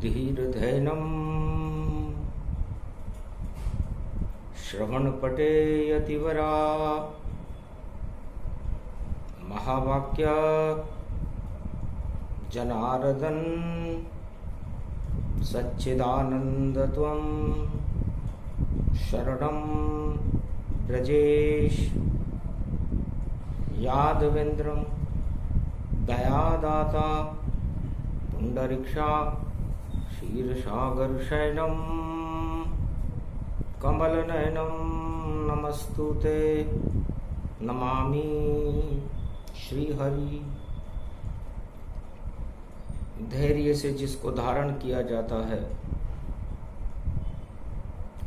धीर्धैनम् श्रवणपटे यतिवरा महावाक्य जनार्दन सच्चिदानंदत्वं शरणं ब्रजेश यादवेन्द्रं दयादाता पुंडरीक्षा क्षीरसागरशयनं कमलनयनं नमस्तुते नमामि श्रीहरि। धैर्य से जिसको धारण किया जाता है,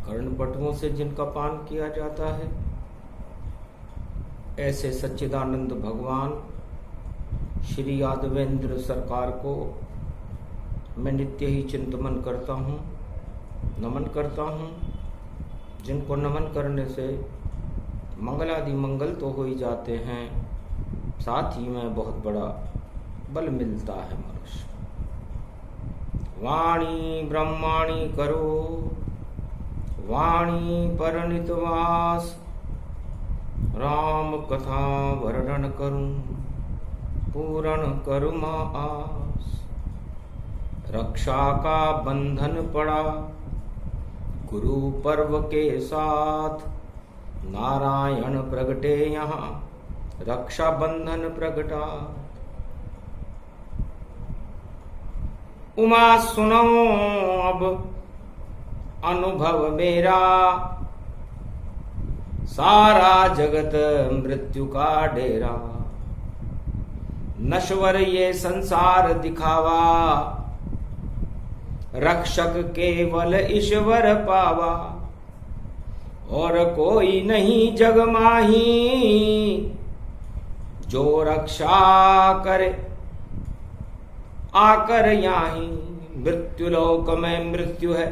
कर्णपटुओं से जिनका पान किया जाता है, ऐसे सच्चिदानंद भगवान श्री यादवेंद्र सरकार को मैं नित्य ही चिंतन करता हूँ, नमन करता हूँ। जिनको नमन करने से मंगलादि मंगल तो हो ही जाते हैं, साथ ही में बहुत बड़ा बल मिलता है मनुष्य। वाणी ब्रह्माणी करो वाणी परनितवास, राम कथा वर्णन करूं पूर्ण करुमा आस। रक्षा का बंधन पड़ा गुरु पर्व के साथ, नारायण प्रगटे यहाँ रक्षा बंधन प्रगटा। उमा सुनो अब अनुभव मेरा, सारा जगत मृत्यु का डेरा। नश्वर ये संसार दिखावा, रक्षक केवल ईश्वर पावा। और कोई नहीं जग माही, जो रक्षा करे आकर यहाँ। मृत्यु लोक में मृत्यु है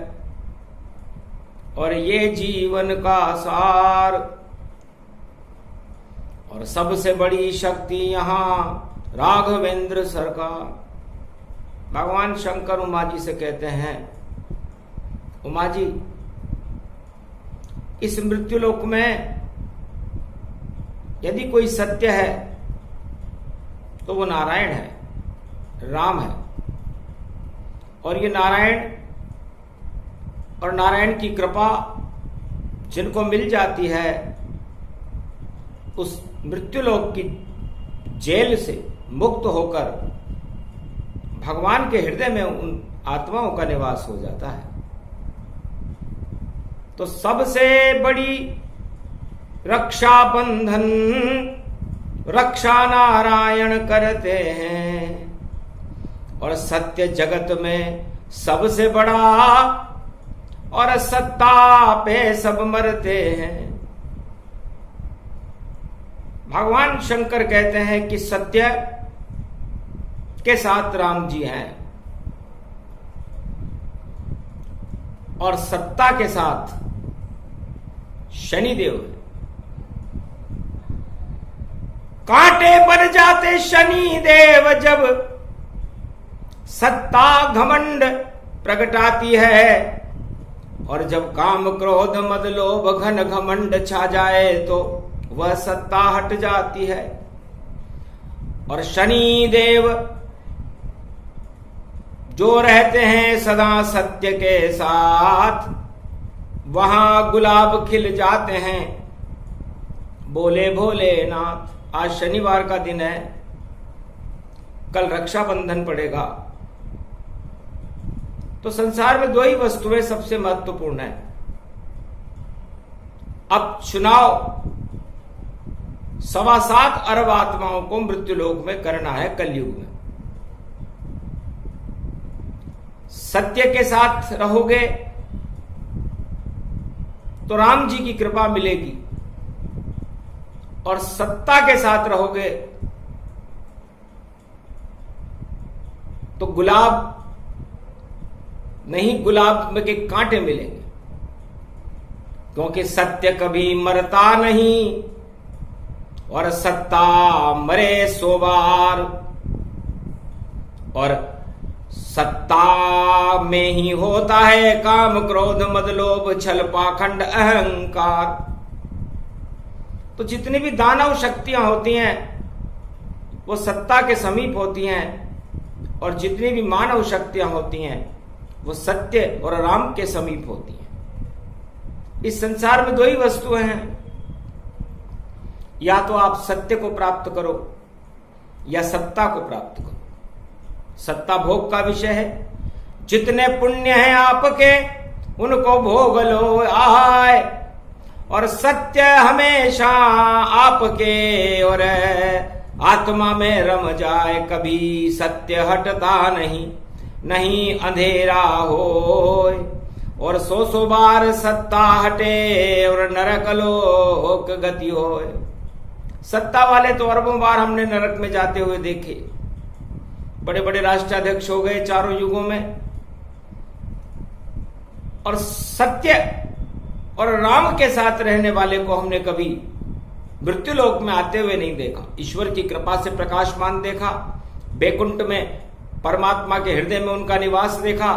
और ये जीवन का सार, और सबसे बड़ी शक्ति यहाँ राघवेंद्र सरकार। भगवान शंकर उमा जी से कहते हैं, उमा जी इस मृत्यु लोक में यदि कोई सत्य है तो वो नारायण है, राम है। और ये नारायण और नारायण की कृपा जिनको मिल जाती है, उस मृत्युलोक की जेल से मुक्त होकर भगवान के हृदय में उन आत्माओं का निवास हो जाता है। तो सबसे बड़ी रक्षा बंधन रक्षा नारायण करते हैं, और सत्य जगत में सबसे बड़ा, और सत्ता पे सब मरते हैं। भगवान शंकर कहते हैं कि सत्य के साथ राम जी हैं और सत्ता के साथ शनिदेव है। कांटे बन जाते शनिदेव जब सत्ता घमंड प्रगटाती है, और जब काम क्रोध मद लोभ घन घमंड छा जाए तो वह सत्ता हट जाती है। और शनिदेव जो रहते हैं सदा सत्य के साथ, वहां गुलाब खिल जाते हैं। बोले भोलेनाथ। आज शनिवार का दिन है, कल रक्षाबंधन पड़ेगा। तो संसार में दो ही वस्तुएं सबसे महत्वपूर्ण है। अब चुनाव 7.25 अरब आत्माओं को मृत्युलोक में करना है कलयुग में। सत्य के साथ रहोगे तो राम जी की कृपा मिलेगी, और सत्ता के साथ रहोगे तो गुलाब नहीं, गुलाब में के कांटे मिलेंगे। क्योंकि सत्य कभी मरता नहीं, और सत्ता मरे 100 बार। और सत्ता में ही होता है काम, क्रोध, मद, लोभ, छल, पाखंड, अहंकार। तो जितनी भी दानव शक्तियां होती हैं वो सत्ता के समीप होती हैं, और जितनी भी मानव शक्तियां होती हैं वो सत्य और राम के समीप होती हैं। इस संसार में दो ही वस्तुएं हैं, या तो आप सत्य को प्राप्त करो या सत्ता को प्राप्त करो। सत्ता भोग का विषय है, जितने पुण्य हैं आपके उनको भोग लो आए, और सत्य हमेशा आपके और आत्मा में रम जाए। कभी सत्य हटता नहीं, नहीं अंधेरा होए, और 100 बार सत्ता हटे और नरक लोक गति होए। सत्ता वाले तो अरबों बार हमने नरक में जाते हुए देखे, बड़े बड़े राष्ट्राध्यक्ष हो गए चारों युगों में, और सत्य और राम के साथ रहने वाले को हमने कभी मृत्युलोक में आते हुए नहीं देखा। ईश्वर की कृपा से प्रकाशमान देखा, बैकुंठ में परमात्मा के हृदय में उनका निवास देखा।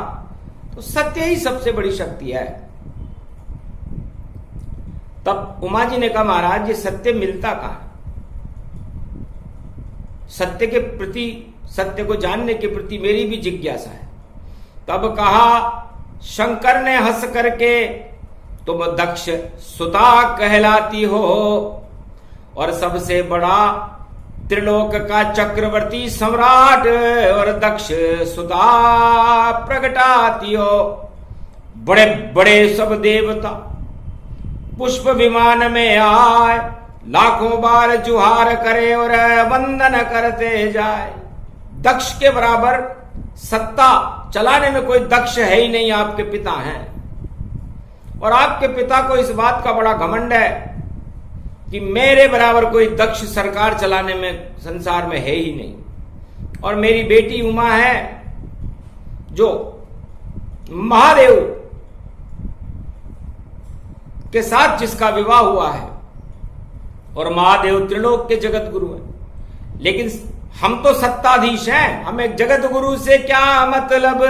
तो सत्य ही सबसे बड़ी शक्ति है। तब उमा जी ने कहा, महाराज ये सत्य मिलता कहां? सत्य के प्रति, सत्य को जानने के प्रति मेरी भी जिज्ञासा है। तब कहा शंकर ने हंस करके, तुम दक्ष सुता कहलाती हो, और सबसे बड़ा त्रिलोक का चक्रवर्ती सम्राट और दक्ष सुता प्रगटाती हो। बड़े बड़े सब देवता पुष्प विमान में आए, लाखों बार जुहार करे और वंदन करते जाए। दक्ष के बराबर सत्ता चलाने में कोई दक्ष है ही नहीं, आपके पिता हैं। और आपके पिता को इस बात का बड़ा घमंड है कि मेरे बराबर कोई दक्ष सरकार चलाने में संसार में है ही नहीं। और मेरी बेटी उमा है जो महादेव के साथ जिसका विवाह हुआ है, और महादेव त्रिलोक के जगत गुरु हैं। लेकिन हम तो सत्ताधीश हैं, हमें जगत गुरु से क्या मतलब?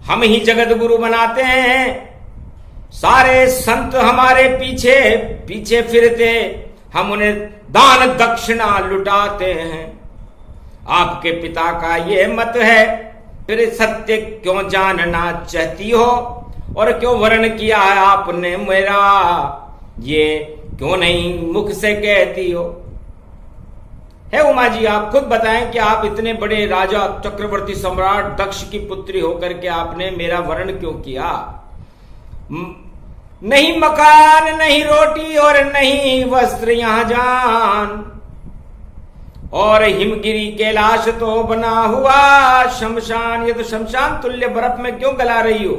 हम ही जगत गुरु बनाते हैं। सारे संत हमारे पीछे पीछे फिरते, हम उन्हें दान दक्षिणा लुटाते हैं। आपके पिता का ये मत है, फिर सत्य क्यों जानना चाहती हो? और क्यों वर्ण किया है आपने मेरा, ये क्यों नहीं मुख से कहती हो? है उमा जी, आप खुद बताएं कि आप इतने बड़े राजा चक्रवर्ती सम्राट दक्ष की पुत्री होकर के आपने मेरा वर्ण क्यों किया? नहीं मकान, नहीं रोटी और नहीं वस्त्र यहां जान, और हिमगिरी कैलाश तो बना हुआ शमशान। ये तो शमशान तुल्य बर्फ में क्यों गला रही हो?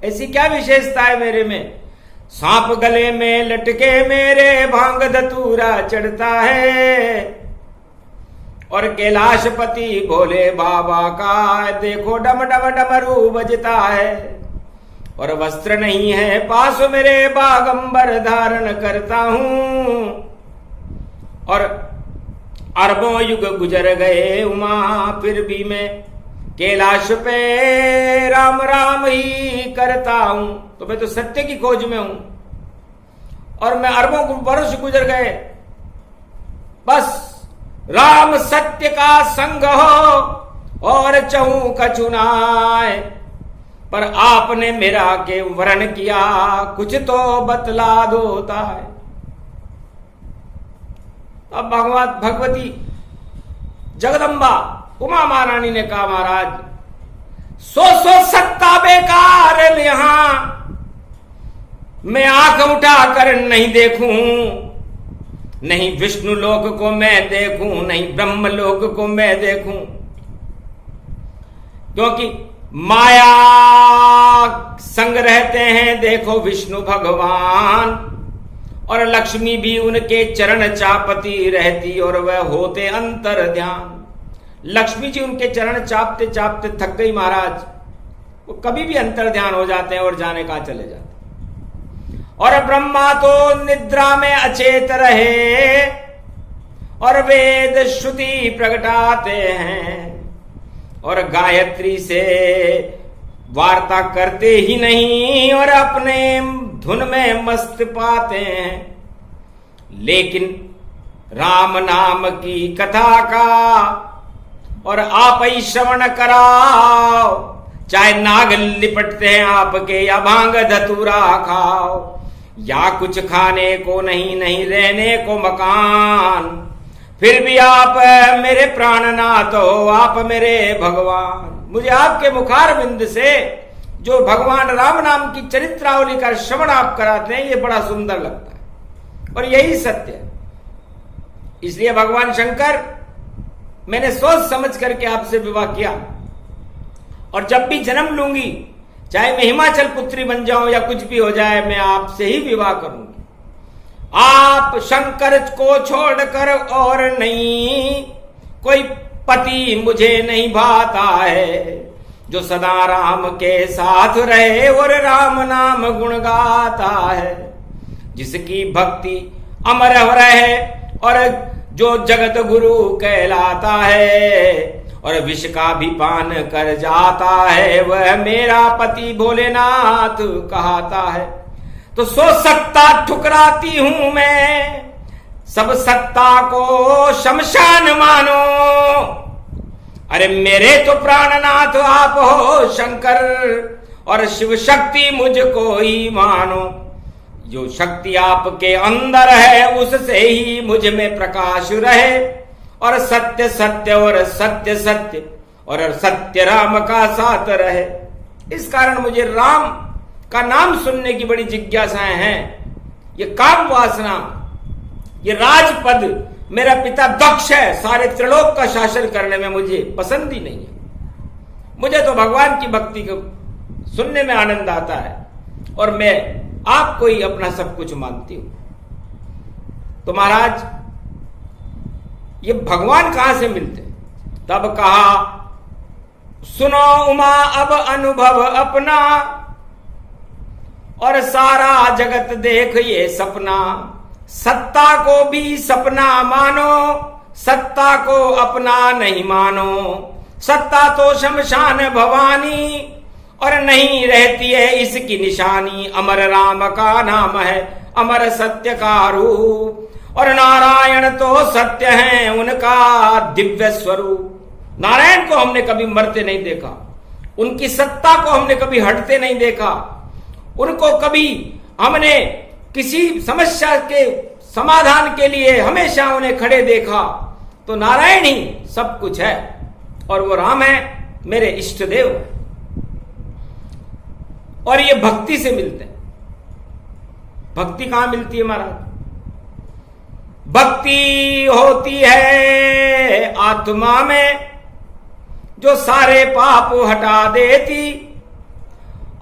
ऐसी क्या विशेषता है मेरे में? सांप गले में लटके मेरे भांग धतूरा चढ़ता है, और कैलाशपति भोले बाबा का देखो डम डम डमरू बजता है। और वस्त्र नहीं है पास मेरे बागंबर धारण करता हूं, और अरबों युग गुजर गए उमा फिर भी मैं कैलाश पे राम राम ही करता हूं। तो मैं तो सत्य की खोज में हूं, और मैं अरबों वर्ष गुजर गए, बस राम सत्य का संग हो और चहु कचुनाए। पर आपने मेरा के वर्ण किया, कुछ तो बतला दोता है। अब भगवती जगदम्बा उमा महारानी ने कहा, महाराज सो सत्ता बेकार यहां मैं आंख उठाकर नहीं देखूं, नहीं विष्णु लोक को मैं देखूं, नहीं ब्रह्म लोक को मैं देखूं, क्योंकि माया संग रहते हैं देखो विष्णु भगवान, और लक्ष्मी भी उनके चरण चापती रहती और वह होते अंतर ध्यान। लक्ष्मी जी उनके चरण चापते चापते थक गई महाराज, वो कभी भी अंतर ध्यान हो जाते हैं और जाने कहां चले जाते। और ब्रह्मा तो निद्रा में अचेत रहे और वेद श्रुति प्रगटाते हैं, और गायत्री से वार्ता करते ही नहीं और अपने धुन में मस्त पाते हैं। लेकिन राम नाम की कथा का और आप ही श्रवण कराओ, चाहे नाग लिपटते हैं आपके या भांग धतूरा खाओ, या कुछ खाने को नहीं, नहीं रहने को मकान, फिर भी आप मेरे प्राणनाथ हो, आप मेरे भगवान। मुझे आपके मुखार बिंद से जो भगवान राम नाम की चरित्रावली का श्रवण आप कराते हैं, ये बड़ा सुंदर लगता है और यही सत्य है। इसलिए भगवान शंकर, मैंने सोच समझ करके आपसे विवाह किया और जब भी जन्म लूंगी, चाहे मैं हिमाचल पुत्री बन जाऊं या कुछ भी हो जाए, मैं आपसे ही विवाह करूंगी। आप शंकर को छोड़कर और नहीं कोई पति मुझे नहीं भाता है, जो सदा राम के साथ रहे और राम नाम गुण गाता है, जिसकी भक्ति अमर रहे और जो जगत गुरु कहलाता है और विष का भी पान कर जाता है, वह मेरा पति भोलेनाथ कहता है। तो सो सत्ता ठुकराती हूं मैं, सब सत्ता को शमशान मानो। अरे मेरे तो प्राणनाथ आप हो शंकर, और शिव शक्ति मुझको ही मानो। जो शक्ति आपके अंदर है उससे ही मुझ में प्रकाश रहे, और सत्य सत्य और सत्य सत्य और सत्य राम का साथ रहे। इस कारण मुझे राम का नाम सुनने की बड़ी जिज्ञासाएं हैं। ये काम वासना, ये राजपद, मेरा पिता दक्ष है, सारे त्रिलोक का शासन करने में मुझे पसंद ही नहीं है। मुझे तो भगवान की भक्ति को सुनने में आनंद आता है और मैं आपको ही अपना सब कुछ मानती हूं। तो महाराज, ये भगवान कहां से मिलते? तब कहा, सुनो उमा अब अनुभव अपना, और सारा जगत देख ये सपना। सत्ता को भी सपना मानो, सत्ता को अपना नहीं मानो। सत्ता तो शमशान भवानी, और नहीं रहती है इसकी निशानी। अमर राम का नाम है, अमर सत्य का रूप, और नारायण तो सत्य हैं, उनका दिव्य स्वरूप। नारायण को हमने कभी मरते नहीं देखा, उनकी सत्ता को हमने कभी हटते नहीं देखा, उनको कभी हमने किसी समस्या के समाधान के लिए हमेशा उन्हें खड़े देखा। तो नारायण ही सब कुछ है, और वो राम है, मेरे इष्ट देव। और ये भक्ति से मिलते हैं। भक्ति कहां मिलती है महाराज? भक्ति होती है आत्मा में, जो सारे पाप हटा देती,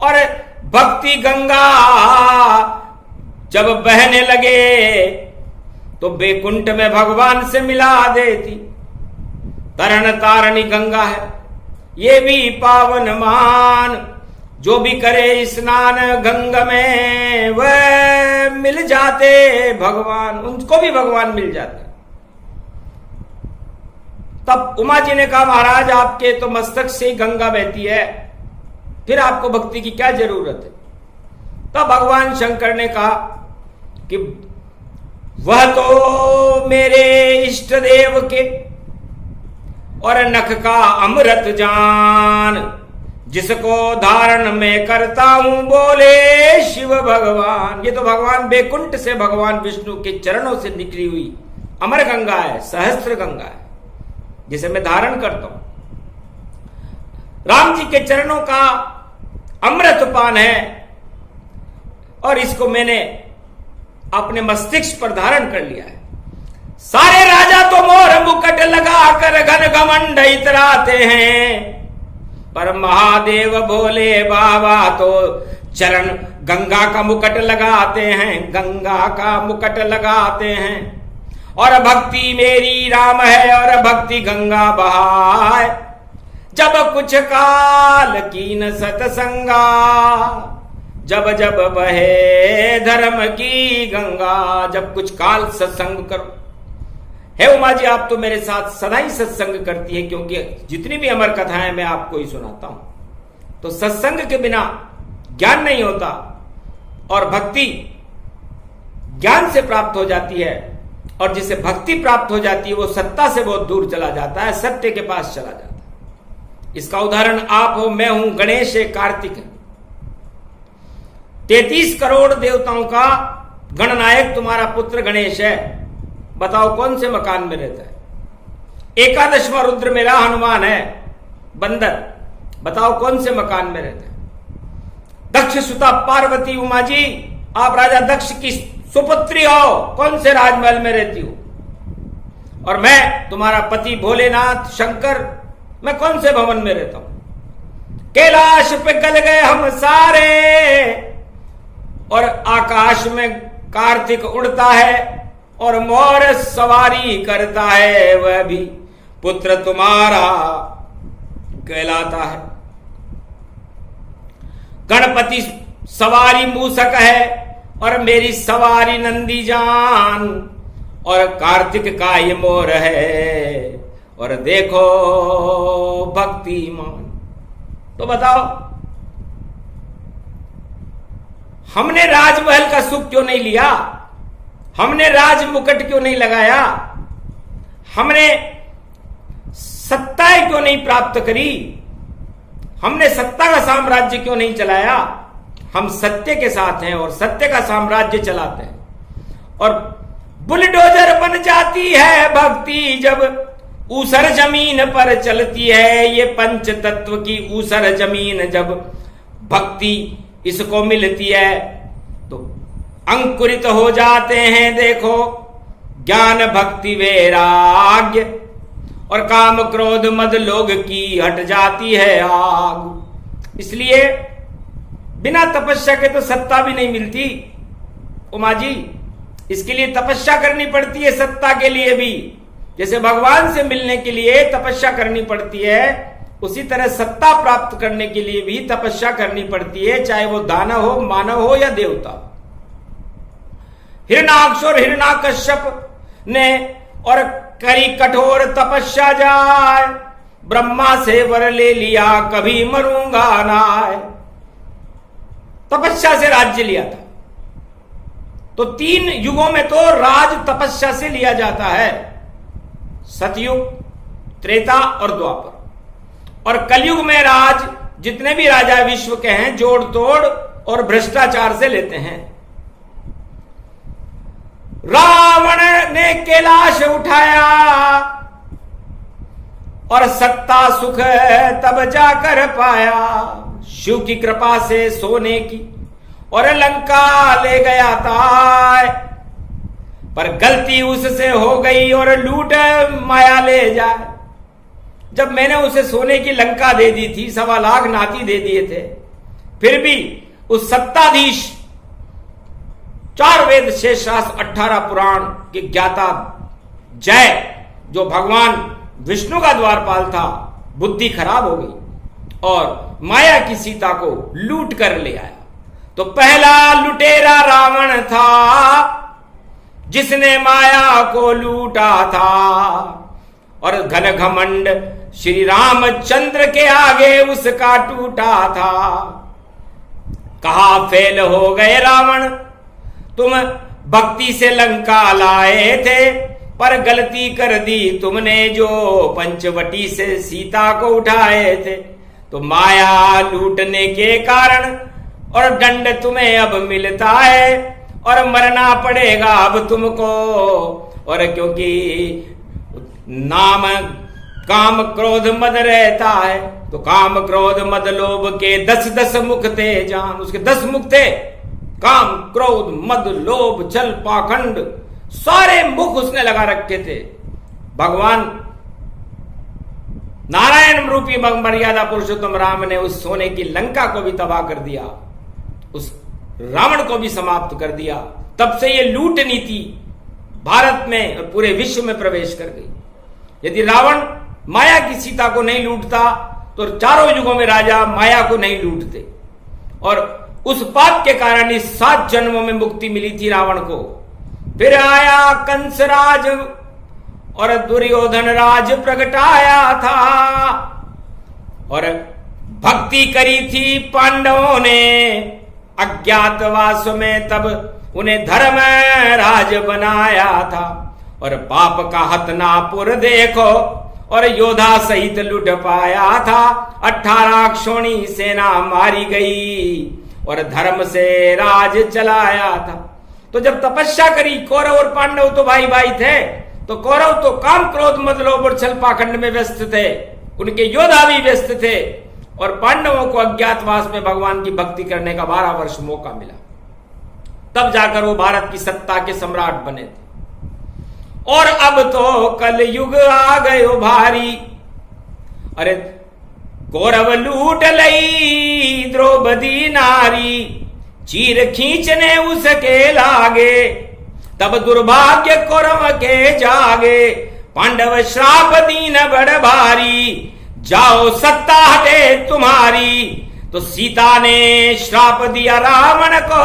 और भक्ति गंगा जब बहने लगे तो बैकुंठ में भगवान से मिला देती। तरण तारणी गंगा है, ये भी पावन मान। जो भी करे स्नान गंगा में, वह मिल जाते भगवान, उनको भी भगवान मिल जाते। तब उमा जी ने कहा, महाराज आपके तो मस्तक से ही गंगा बहती है, फिर आपको भक्ति की क्या जरूरत है? तब भगवान शंकर ने कहा कि वह तो मेरे इष्ट देव के और नख का अमृत जान, जिसको धारण में करता हूं बोले शिव भगवान। ये तो भगवान बैकुंठ से भगवान विष्णु के चरणों से निकली हुई अमर गंगा है, सहस्त्र गंगा है, जिसे मैं धारण करता हूं। राम जी के चरणों का अमृत पान है, और इसको मैंने अपने मस्तिष्क पर धारण कर लिया है। सारे राजा तो मोर मुकुट लगाकर घन घमंड इतराते हैं, पर महादेव भोले बाबा तो चरण गंगा का मुकुट लगाते हैं, गंगा का मुकुट लगाते हैं। और भक्ति मेरी राम है, और भक्ति गंगा बहाए। जब कुछ काल की न सतसंगा, जब जब बहे धर्म की गंगा। जब कुछ काल सत्संग करो, है उमा जी, आप तो मेरे साथ सदा ही सत्संग करती है, क्योंकि जितनी भी अमर कथाएं मैं आपको ही सुनाता हूं। तो सत्संग के बिना ज्ञान नहीं होता, और भक्ति ज्ञान से प्राप्त हो जाती है, और जिसे भक्ति प्राप्त हो जाती है वो सत्ता से बहुत दूर चला जाता है, सत्य के पास चला जाता है। इसका उदाहरण आप हो, मैं हूं, गणेश है, कार्तिक है। 33 करोड़ देवताओं का गणनायक तुम्हारा पुत्र गणेश है। बताओ कौन से मकान में रहता है? 11वां रुद्र मेरा हनुमान है, बंदर। बताओ कौन से मकान में रहता है? दक्ष सुता पार्वती उमा जी, आप राजा दक्ष की सुपुत्री हो, कौन से राजमहल में रहती हो? और मैं तुम्हारा पति भोलेनाथ शंकर, मैं कौन से भवन में रहता हूं? कैलाश पे गल गए हम सारे, और आकाश में कार्तिक उड़ता है और मोर सवारी करता है, वह भी पुत्र तुम्हारा कहलाता है। गणपति सवारी मूसक है और मेरी सवारी नंदी जान, और कार्तिक का ये मोर है, और देखो भक्तिमान। तो बताओ, हमने राजमहल का सुख क्यों नहीं लिया? हमने राज मुकुट क्यों नहीं लगाया? हमने सत्ताएं क्यों नहीं प्राप्त करी? हमने सत्ता का साम्राज्य क्यों नहीं चलाया? हम सत्य के साथ हैं और सत्य का साम्राज्य चलाते हैं। और बुलडोजर बन जाती है भक्ति जब ऊसर जमीन पर चलती है। ये पंच तत्व की ऊसर जमीन जब भक्ति इसको मिलती है तो अंकुरित हो जाते हैं। देखो, ज्ञान भक्ति वैराग्य और काम क्रोध मद लोग की हट जाती है आग। इसलिए बिना तपस्या के तो सत्ता भी नहीं मिलती उमा जी। इसके लिए तपस्या करनी पड़ती है, सत्ता के लिए भी। जैसे भगवान से मिलने के लिए तपस्या करनी पड़ती है, उसी तरह सत्ता प्राप्त करने के लिए भी तपस्या करनी पड़ती है, चाहे वो दानव हो, मानव हो या देवता। हिरणाक्ष और हिरणाकश्यप ने और करी कठोर तपस्या जाए, ब्रह्मा से वर ले लिया कभी मरूंगा नाय। तपस्या से राज्य लिया था। तो 3 युगों में तो राज तपस्या से लिया जाता है, सतयुग, त्रेता और द्वापर। और कलयुग में राज जितने भी राजा विश्व के हैं जोड़ तोड़ और भ्रष्टाचार से लेते हैं। रावण ने कैलाश उठाया और सत्ता सुख तब जाकर पाया, शिव की कृपा से सोने की और लंका ले गया था। पर गलती उससे हो गई और लूट माया ले जाए। जब मैंने उसे सोने की लंका दे दी थी, 1.25 लाख नाती दे दिए थे, फिर भी उस सत्ताधीश 4 वेद, 6 शास्त्र, 18 पुराण के ज्ञाता जय, जो भगवान विष्णु का द्वारपाल था, बुद्धि खराब हो गई और माया की सीता को लूट कर ले आया। तो पहला लुटेरा रावण था जिसने माया को लूटा था, और घन घमंड श्री रामचंद्र के आगे उसका टूटा था। कहा फेल हो गए रावण, तुम भक्ति से लंका लाए थे, पर गलती कर दी तुमने जो पंचवटी से सीता को उठाए थे। तो माया लूटने के कारण और दंड तुम्हें अब मिलता है, और मरना पड़ेगा अब तुमको। और क्योंकि नाम काम क्रोध मद रहता है, तो काम क्रोध मद लोभ के 10 मुख थे जान। उसके 10 मुख थे, काम क्रोध मद लोभ छल पाखंड, सारे मुख उसने लगा रखे थे। भगवान नारायण रूपी मर्यादा पुरुषोत्तम राम ने उस सोने की लंका को भी तबाह कर दिया, उस रावण को भी समाप्त कर दिया। तब से ये लूट नीति भारत में और पूरे विश्व में प्रवेश कर गई। यदि रावण माया की सीता को नहीं लूटता तो चारों युगों में राजा माया को नहीं लूटते। और उस पाप के कारण इस 7 जन्मों में मुक्ति मिली थी रावण को। फिर आया कंसराज और दुर्योधन राज प्रगटाया था और भक्ति करी थी पांडवों ने अज्ञातवास में, तब उन्हें धर्म राज बनाया था। और पाप का हतनापुर देखो और योद्धा सहित लुट पाया था। 18 क्षोणी सेना मारी गई और धर्म से राज चलाया था। तो जब तपस्या करी, कौरव और पांडव तो भाई भाई थे, तो कौरव तो काम क्रोध मद लोभ और छल पाखंड में व्यस्त थे, उनके योद्धा भी व्यस्त थे, और पांडवों को अज्ञातवास में भगवान की भक्ति करने का 12 वर्ष मौका मिला। तब जाकर वो भारत की सत्ता के सम्राट बने थे। और अब तो कल युग आ गयो भारी, अरे कौरव लूट लई द्रौपदी नारी, चीर खींचने उसके लागे, तब दुर्भाग्य कौरव के जागे, पांडव श्राप दीन बड़ भारी, जाओ सत्ता हटे तुम्हारी। तो सीता ने श्राप दिया रावण को,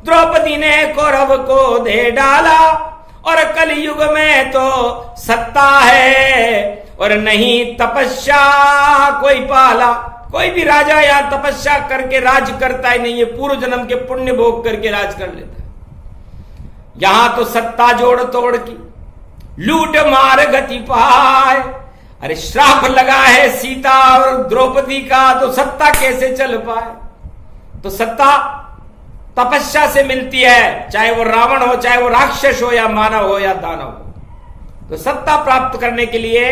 द्रौपदी ने कौरव को दे डाला, और कलयुग में तो सत्ता है और नहीं तपस्या कोई पाला। कोई भी राजा यहां तपस्या करके राज करता ही नहीं है, पूर्व जन्म के पुण्य भोग करके राज कर लेता है। यहां तो सत्ता जोड़ तोड़ की लूट मार गति पाए। अरे श्राप लगा है सीता और द्रौपदी का, तो सत्ता कैसे चल पाए? तो सत्ता तपस्या से मिलती है, चाहे वो रावण हो, चाहे वो राक्षस हो, या मानव हो, या दानव हो। तो सत्ता प्राप्त करने के लिए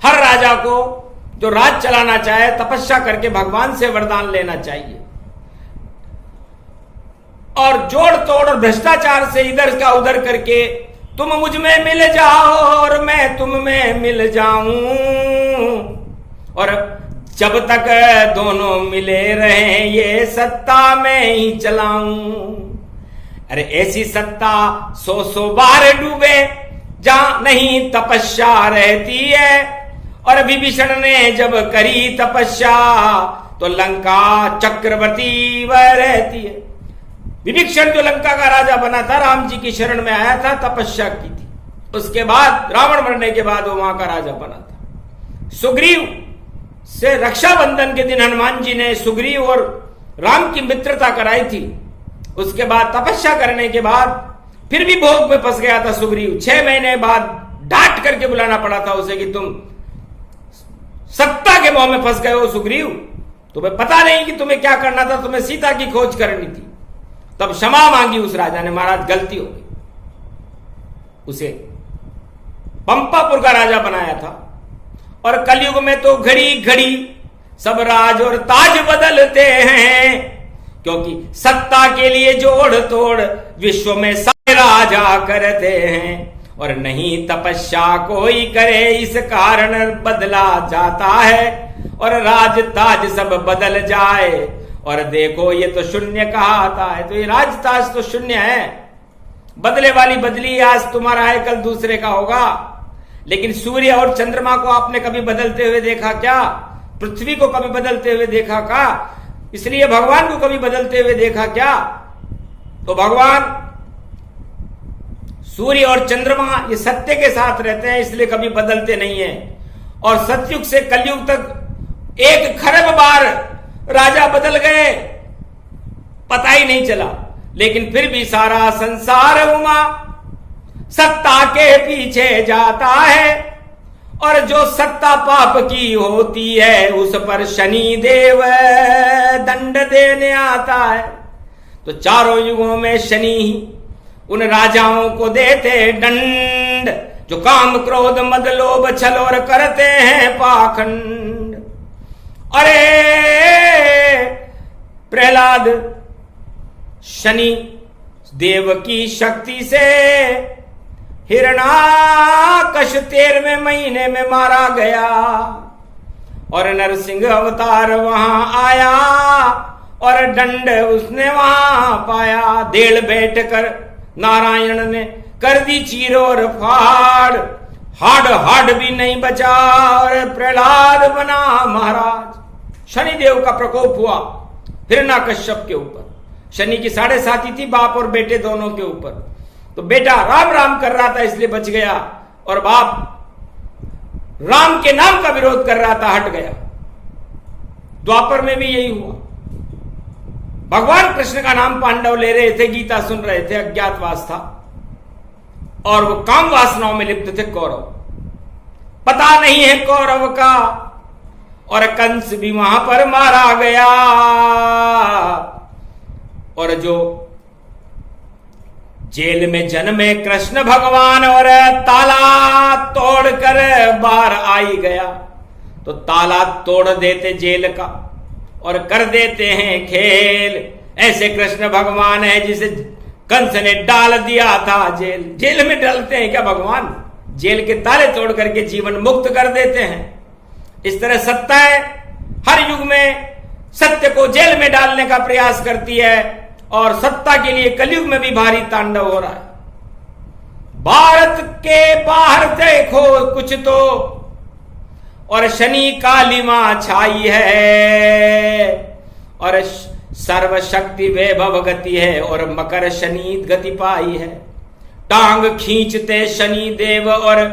हर राजा को जो राज चलाना चाहे तपस्या करके भगवान से वरदान लेना चाहिए। और जोड़ तोड़ और भ्रष्टाचार से इधर का उधर करके तुम मुझ में मिल जाओ और मैं तुम में मिल जाऊं, और जब तक दोनों मिले रहे ये सत्ता मैं ही चलाऊं। अरे ऐसी सत्ता 100 बार डूबे जहां नहीं तपस्या रहती है। और विभीषण ने जब करी तपस्या तो लंका चक्रवर्ती वह रहती है। विभीषण जो लंका का राजा बना था, राम जी की शरण में आया था, तपस्या की थी, उसके बाद रावण मरने के बाद वो वहां का राजा बना था। सुग्रीव से रक्षाबंधन के दिन हनुमान जी ने सुग्रीव और राम की मित्रता कराई थी। उसके बाद तपस्या करने के बाद फिर भी भोग में फंस गया था सुग्रीव। 6 महीने बाद डांट करके बुलाना पड़ा था उसे कि तुम सत्ता के मोह में फंस गए हो सुग्रीव, तुम्हें पता नहीं कि तुम्हें क्या करना था, तुम्हें सीता की खोज करनी थी। तब क्षमा मांगी उस राजा ने, महाराज गलती हो गई। उसे पंपापुर का राजा बनाया था। और कलयुग में तो घड़ी घड़ी सब राज और ताज बदलते हैं, क्योंकि सत्ता के लिए जोड़ तोड़ विश्व में सारे राजा करते हैं। और नहीं तपस्या कोई करे इस कारण बदला जाता है, और राज ताज सब बदल जाए। और देखो ये तो शून्य कहाता है, तो ये राज ताज तो शून्य है। बदले वाली बदली, आज तुम्हारा है कल दूसरे का होगा। लेकिन सूर्य और चंद्रमा को आपने कभी बदलते हुए देखा क्या? पृथ्वी को कभी बदलते हुए देखा क्या? इसलिए भगवान को कभी बदलते हुए देखा क्या? तो भगवान सूर्य और चंद्रमा ये सत्य के साथ रहते हैं, इसलिए कभी बदलते नहीं है। और सतयुग से कलयुग तक 1 खरब बार राजा बदल गए, पता ही नहीं चला। लेकिन फिर भी सारा संसार उमा सत्ता के पीछे जाता है। और जो सत्ता पाप की होती है उस पर शनि देव दंड देने आता है। तो चारों युगों में शनि उन राजाओं को देते दंड जो काम क्रोध मद लोभ छल और करते हैं पाखंड। अरे प्रहलाद शनि देव की शक्ति से हिरणाकश 13वें महीने में मारा गया। और नरसिंह अवतार वहां आया और दंड उसने वहां पाया। देड़ बैठ कर नारायण ने कर दी चीर और फाड़, हाड भी नहीं बचा और प्रहलाद बना महाराज। शनिदेव का प्रकोप हुआ हिरण्यकश्यप के ऊपर। शनि की 7.5 थी, बाप और बेटे दोनों के ऊपर। तो बेटा राम राम कर रहा था इसलिए बच गया, और बाप राम के नाम का विरोध कर रहा था, हट गया। द्वापर में भी यही हुआ। भगवान कृष्ण का नाम पांडव ले रहे थे, गीता सुन रहे थे, अज्ञातवास था, और वो काम वासनाओं में लिप्त थे कौरव। पता नहीं है कौरव का, और कंस भी वहां पर मारा गया। और जो जेल में जन्मे कृष्ण भगवान और ताला तोड़कर बाहर आई गया, तो ताला तोड़ देते जेल का और कर देते हैं खेल। ऐसे कृष्ण भगवान है जिसे कंस ने डाल दिया था जेल। जेल में डालते हैं क्या भगवान? जेल के ताले तोड़ करके जीवन मुक्त कर देते हैं। इस तरह सत्ता है हर युग में सत्य को जेल में डालने का प्रयास करती है, और सत्ता के लिए कलयुग में भी भारी तांडव हो रहा है। भारत के बाहर देखो कुछ तो, और शनि काली मां छाई है, और सर्वशक्ति वैभव गति है, और मकर शनि गति पाई है। टांग खींचते शनि देव और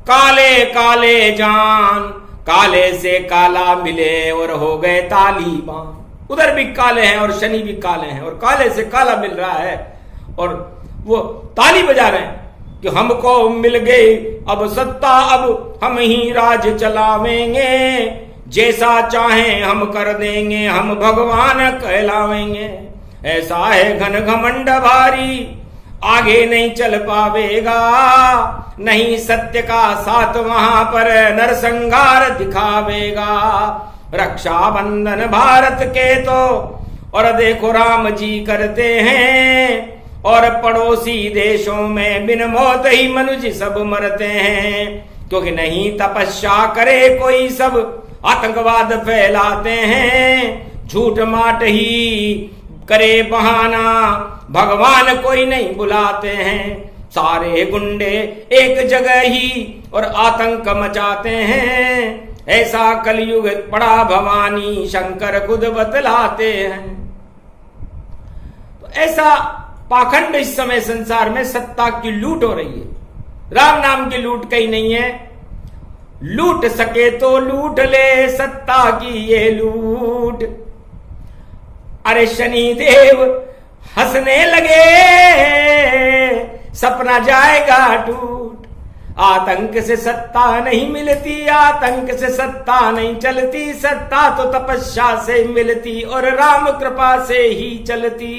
काले काले जान, काले से काला मिले और हो गए तालिबान। उधर भी काले हैं और शनि भी काले हैं, और काले से काला मिल रहा है, और वो ताली बजा रहे हैं कि हमको मिल गई अब सत्ता, अब हम ही राज चलावेंगे, जैसा चाहें हम कर देंगे, हम भगवान कहलावेंगे। ऐसा है घन घमंड भारी, आगे नहीं चल पावेगा, नहीं सत्य का साथ वहां पर नरसंहार दिखावेगा। रक्षाबंधन भारत के तो, और देखो राम जी करते हैं, और पड़ोसी देशों में बिन मौत ही मनुष्य सब मरते हैं। क्योंकि नहीं तपस्या करे कोई, सब आतंकवाद फैलाते हैं, झूठ माट ही करे बहाना, भगवान कोई नहीं बुलाते हैं। सारे गुंडे एक जगह ही और आतंक मचाते हैं, ऐसा कलयुग पड़ा भवानी शंकर खुद बतलाते हैं। तो ऐसा पाखंड इस समय संसार में सत्ता की लूट हो रही है। राम नाम की लूट कहीं नहीं है। लूट सके तो लूट ले सत्ता की ये लूट। अरे शनि देव हंसने लगे, सपना जाएगा टूट। आतंक से सत्ता नहीं मिलती, आतंक से सत्ता नहीं चलती, सत्ता तो तपस्या से मिलती और राम कृपा से ही चलती।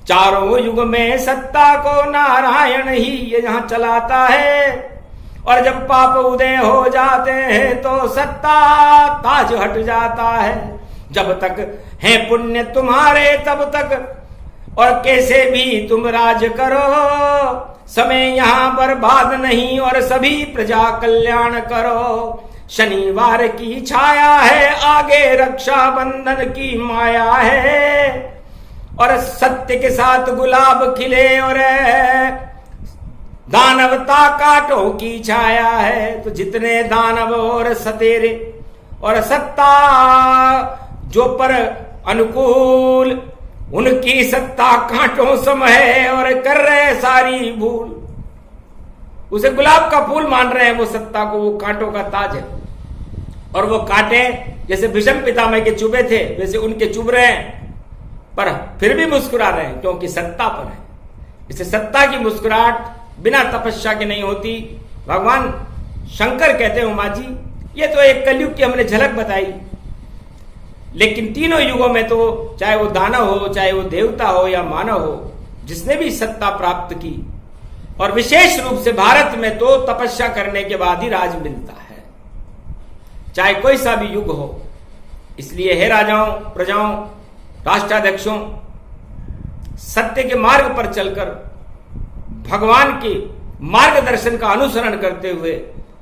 चारों युग में सत्ता को नारायण ही यहां चलाता है, और जब पाप उदय हो जाते हैं तो सत्ता ताज हट जाता है। जब तक है पुण्य तुम्हारे तब तक, और कैसे भी तुम राज करो, समय यहां बर्बाद नहीं और सभी प्रजा कल्याण करो। शनिवार की छाया है, आगे रक्षा बंधन की माया है, और सत्य के साथ गुलाब खिले और दानवता कांटों की छाया है। तो जितने दानव और सतेरे और सत्ता जो पर अनुकूल, उनकी सत्ता कांटों सम है और कर रहे सारी भूल। उसे गुलाब का फूल मान रहे हैं वो सत्ता को, वो कांटों का ताज है। और वो कांटे जैसे भीष्म पितामह के चुभे थे वैसे उनके चुभ रहे हैं, पर फिर भी मुस्कुरा रहे हैं क्योंकि सत्ता पर है। इसे सत्ता की मुस्कुराहट बिना तपस्या के नहीं होती। भगवान शंकर कहते हैं उमा जी, ये तो एक कलयुग की हमने झलक बताई, लेकिन तीनों युगों में तो चाहे वो दानव हो, चाहे वो देवता हो या मानव हो, जिसने भी सत्ता प्राप्त की, और विशेष रूप से भारत में तो तपस्या करने के बाद ही राज मिलता है, चाहे कोई सा भी युग हो। इसलिए हे राजाओं, प्रजाओं, राष्ट्राध्यक्षों, सत्य के मार्ग पर चलकर भगवान के मार्गदर्शन का अनुसरण करते हुए,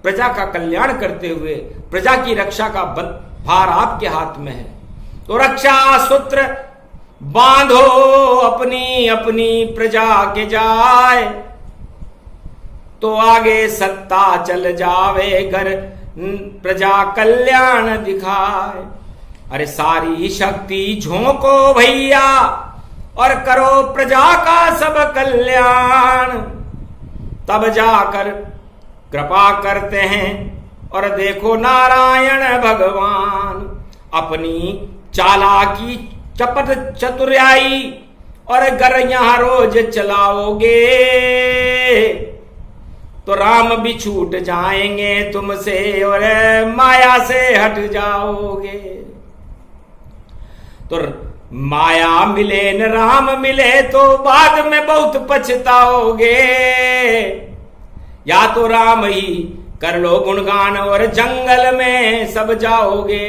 प्रजा का कल्याण करते हुए, प्रजा की रक्षा का भार आपके हाथ में है। तो रक्षा सूत्र बांधो अपनी अपनी प्रजा के जाए, तो आगे सत्ता चल जावे घर प्रजा कल्याण दिखाए। अरे सारी शक्ति झोंको भैया और करो प्रजा का सब कल्याण, तब जाकर कृपा करते हैं। और देखो नारायण भगवान अपनी चालाकी चपट चतुराई और अगर यहां रोज चलाओगे तो राम भी छूट जाएंगे तुमसे और माया से हट जाओगे। तो माया मिले न राम मिले तो बाद में बहुत पछताओगे। या तो राम ही कर लो गुणगान और जंगल में सब जाओगे।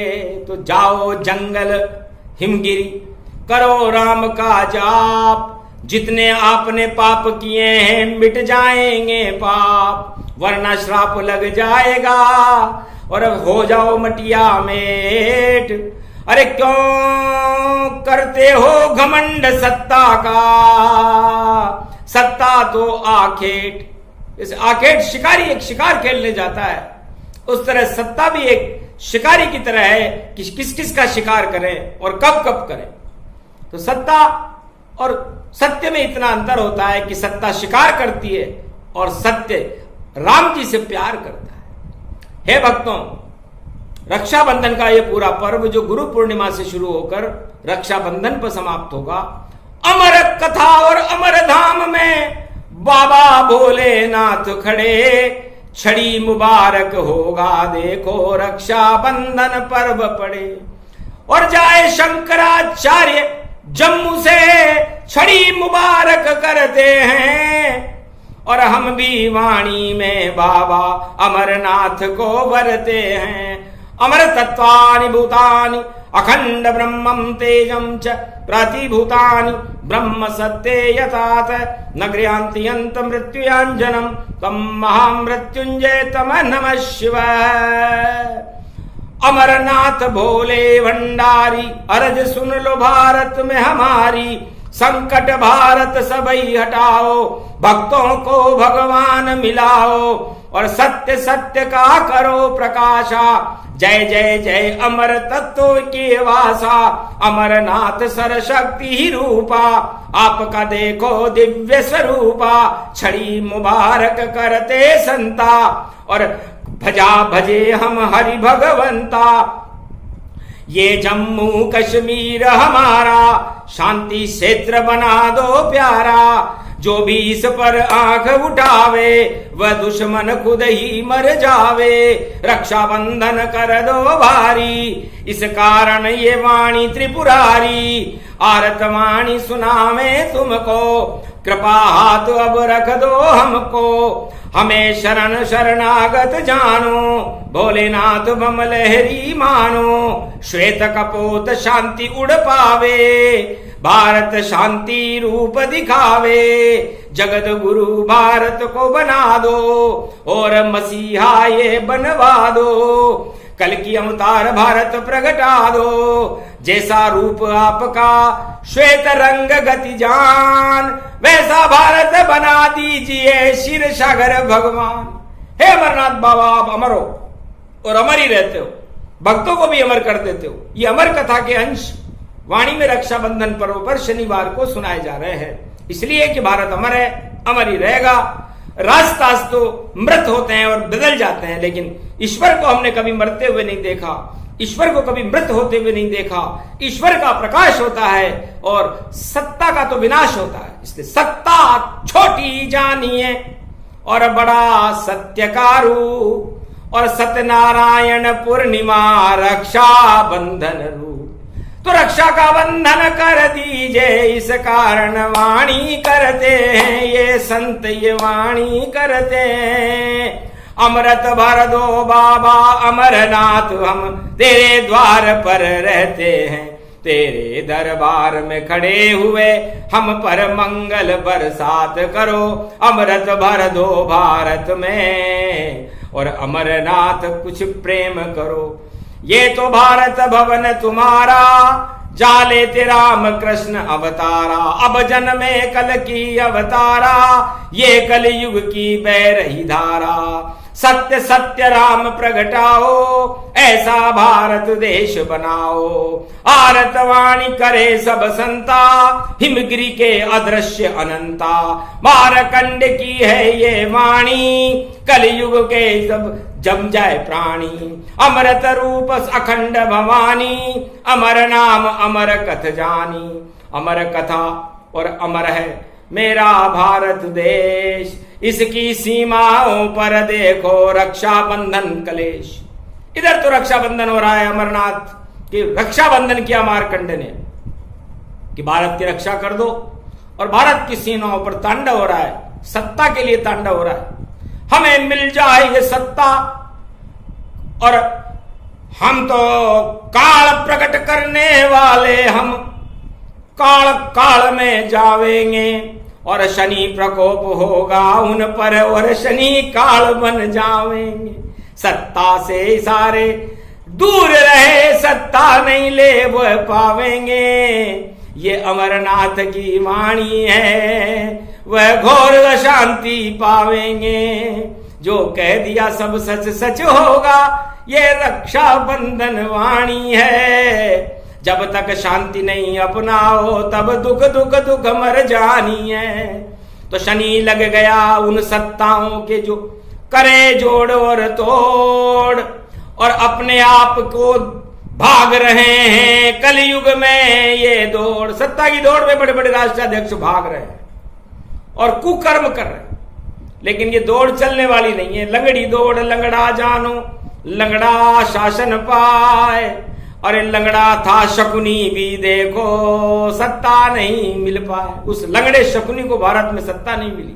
तो जाओ जंगल हिमगिरी करो राम का जाप। जितने आपने पाप किए हैं मिट जाएंगे पाप, वरना श्राप लग जाएगा और हो जाओ मटिया मेट। अरे क्यों करते हो घमंड सत्ता का, सत्ता तो आखेट। इस आखेट शिकारी एक शिकार खेलने जाता है, उस तरह सत्ता भी एक शिकारी की तरह है कि किस किस का शिकार करें और कब कब करें। तो सत्ता और सत्य में इतना अंतर होता है कि सत्ता शिकार करती है और सत्य राम जी से प्यार करता है। हे भक्तों, रक्षाबंधन का यह पूरा पर्व जो गुरु पूर्णिमा से शुरू होकर रक्षाबंधन पर समाप्त होगा, अमर कथा और अमर धाम में बाबा भोलेनाथ खड़े। छड़ी मुबारक होगा देखो रक्षाबंधन पर्व पड़े। और जाए शंकराचार्य जम्मू से छड़ी मुबारक करते हैं। और हम भी वाणी में बाबा अमरनाथ को वरते हैं। अमर तत्वानि भूतानि अखंड ब्रह्मं तेजं च प्रतिभूतानि ब्रह्म सत्ये यतात न गृह्णान्ति अन्त मृत्युञ्जनम् तम महामृत्युंजय तम नमः शिवाय। अमरनाथ भोले भंडारी अर्ज सुन लो भारत में हमारी। संकट भारत सबई हटाओ, भक्तों को भगवान मिलाओ और सत्य सत्य का करो प्रकाशा। जय जय जय अमर तत्व के वासा, अमरनाथ सरशक्ति ही रूपा। आपका देखो दिव्य स्वरूपा, छड़ी मुबारक करते संता और भजा भजे हम हरि भगवंता। ये जम्मू कश्मीर हमारा शांति क्षेत्र बना दो प्यारा। जो भी इस पर आंख उठावे वह दुश्मन खुद ही मर जावे। रक्षाबंधन कर दो भारी, इस कारण ये वाणी त्रिपुरारी। आरत वाणी सुनावे तुमको, कृपा हाथ अब रख दो हमको। हमें शरण शरणागत जानो, भोलेनाथ बम लहरी मानो। श्वेत कपोत शांति उड़ पावे, भारत शांति रूप दिखावे। जगत गुरु भारत को बना दो और मसीहा ये बनवा दो। कल की अवतार भारत प्रगटा दो, जैसा रूप आपका श्वेत रंग गति जान। वैसा भारत बना दीजिए शिर सागर भगवान। हे अमरनाथ बाबा, आप अमर हो और अमर ही रहते हो, भक्तों को भी अमर कर देते हो। ये अमर कथा के अंश वाणी में रक्षाबंधन पर्व पर शनिवार को सुनाए जा रहे हैं, इसलिए कि भारत अमर है, अमर ही रहेगा। राजताज तो मृत होते हैं और बदल जाते हैं, लेकिन ईश्वर को हमने कभी मरते हुए नहीं देखा, ईश्वर को कभी मृत होते हुए नहीं देखा। ईश्वर का प्रकाश होता है और सत्ता का तो विनाश होता है। इसलिए सत्ता छोटी जानिए और बड़ा सत्यकारु। और सत्यनारायण पूर्णिमा रक्षा बंधन रूप, तो रक्षा का बंधन कर दीजिए। इस कारण वाणी करते हैं ये संत, ये वाणी करते हैं। अमृत भर दो बाबा अमरनाथ, हम तेरे द्वार पर रहते हैं। तेरे दरबार में खड़े हुए हम पर मंगल बरसात करो। अमृत भर दो भारत में और अमरनाथ कुछ प्रेम करो। ये तो भारत भवन तुम्हारा, जाले ते राम कृष्ण अवतारा, अब जन्मे कल की अवतारा, ये कलयुग की बह रही धारा। सत्य सत्य राम प्रगटाओ, ऐसा भारत देश बनाओ। आरत वाणी करे सब संता, हिमगिरी के अदृश्य अनंता। मारकंड की है ये वाणी, कलयुग के सब जम जाए प्राणी। अमृत रूप अखंड भवानी, अमर नाम अमर कथ जानी। अमर कथा और अमर है मेरा भारत देश, इसकी सीमाओं पर देखो रक्षाबंधन कलेश। इधर तो रक्षाबंधन हो रहा है, अमरनाथ की रक्षाबंधन किया मार्कंड ने कि भारत की रक्षा कर दो, और भारत की सीमाओं पर तांडव हो रहा है, सत्ता के लिए तांडव हो रहा है। हमें मिल जाए ये सत्ता और हम तो काल प्रकट करने वाले, हम काल काल में जावेंगे और शनि प्रकोप होगा उन पर और शनि काल बन जावेंगे। सत्ता से सारे दूर रहे, सत्ता नहीं ले वो पावेंगे। ये अमरनाथ की वाणी है, वह घोर शांति पावेंगे। जो कह दिया सब सच सच होगा, ये रक्षा बंधन वाणी है। जब तक शांति नहीं अपनाओ, तब दुख दुख दुख मर जानी है। तो शनि लग गया उन सत्ताओं के जो करे जोड़ और तोड़, और अपने आप को भाग रहे हैं कलयुग में ये दौड़। सत्ता की दौड़ में बड़े बड़े राष्ट्राध्यक्ष भाग रहे हैं और कुकर्म कर रहे हैं, लेकिन ये दौड़ चलने वाली नहीं है। लंगड़ी दौड़ लंगड़ा जानो, लंगड़ा शासन पाए। अरे लंगड़ा था शकुनी भी देखो, सत्ता नहीं मिल पाए। उस लंगड़े शकुनी को भारत में सत्ता नहीं मिली।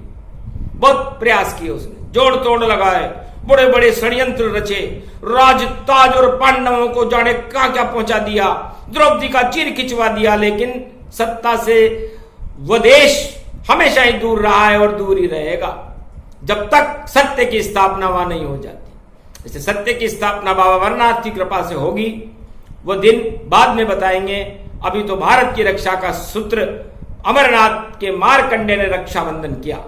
बहुत प्रयास किए उसने, जोड़ तोड़ लगाए, बड़े बड़े षड्यंत्र रचे, राज ताज और पांडवों को जाने क्या क्या पहुंचा दिया, द्रौपदी का चीर खिंचवा दिया, लेकिन सत्ता से वह देश हमेशा ही दूर रहा है और दूर ही रहेगा जब तक सत्य की स्थापना वहां नहीं हो जाती। इसे सत्य की स्थापना बाबा अमरनाथ की कृपा से होगी, वो दिन बाद में बताएंगे। अभी तो भारत की रक्षा का सूत्र अमरनाथ के मारकंडे ने रक्षाबंधन किया।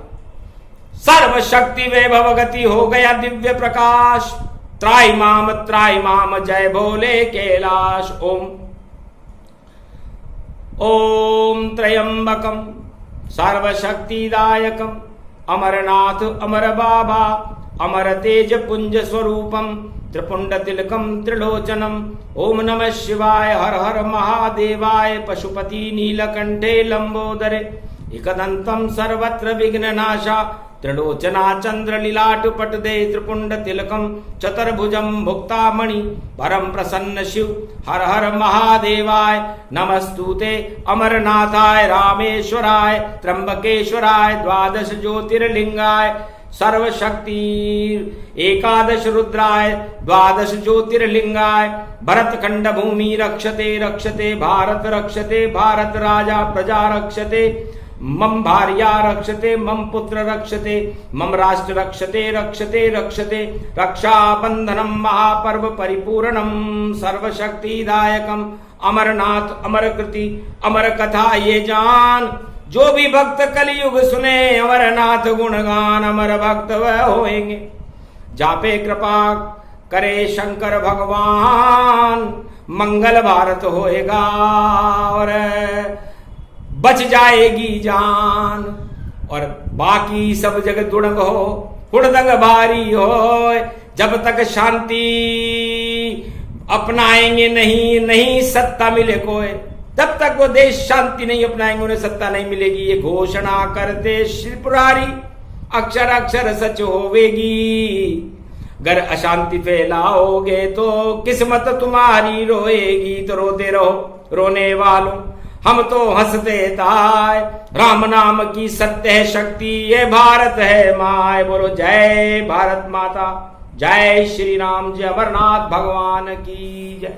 सर्वशक्ति वैभव गति हो गया दिव्य प्रकाश, त्राई माम जय भोले कैलाश। ओम ओम त्रयंबकम सर्वशक्तिदायकम अमरनाथ अमर बाबा, अमर तेज पुंज स्वरूपम त्रिपुंड तिलकम त्रिलोचनम। ओम नमः शिवाय, हर हर महादेवाय, पशुपति नीलकंठे लंबोदरे, एकदंतम सर्वत्र विघ्ननाशा, त्रिलोचना चंद्र लीलाट पटदे, त्रिपुंड तिलकम चतुर्भुजम भुक्तामणि, परम प्रसन्न शिव, हर हर महादेवाय। नमस्तुते अमरनाथाय रामेश्वराय त्र्यंबकेश्वराय, द्वादश ज्योतिर्लिंगाय सर्वशक्ति एकादश रुद्राय, द्वादश ज्योतिर्लिंगाय। भरत खंड भूमि रक्षते रक्षते भारत, रक्षते भारत राजा प्रजा रक्षते। मम भार्या रक्षते, मम पुत्र रक्षते, मम राष्ट्र रक्षते रक्षते रक्षते। रक्षा बंधनम महापर्व परिपूर्णम सर्वशक्तिदायकम। अमरनाथ अमर कृति अमर कथा ये जान, जो भी भक्त कलयुग सुने अमरनाथ गुणगान, अमर भक्त वह होएंगे। जापे कृपा करे शंकर भगवान, मंगल भारत होएगा और बच जाएगी जान। और बाकी सब जगह दुड़ंग हो, हुड़दंग भारी हो। जब तक शांति अपनाएंगे नहीं सत्ता मिले कोई, तब तक वो देश शांति नहीं अपनाएंगे, उन्हें सत्ता नहीं मिलेगी। ये घोषणा करते शिवपुरारी, अक्षर अक्षर सच होवेगी। अगर अशांति फैलाओगे तो किस्मत तुम्हारी रोएगी। तो रोते रहो रोने वालों, हम तो हंसते ताय। राम नाम की सत्य है शक्ति, ये भारत है माय। बोलो जय भारत माता, जय श्री राम, जय अमरनाथ भगवान की जय।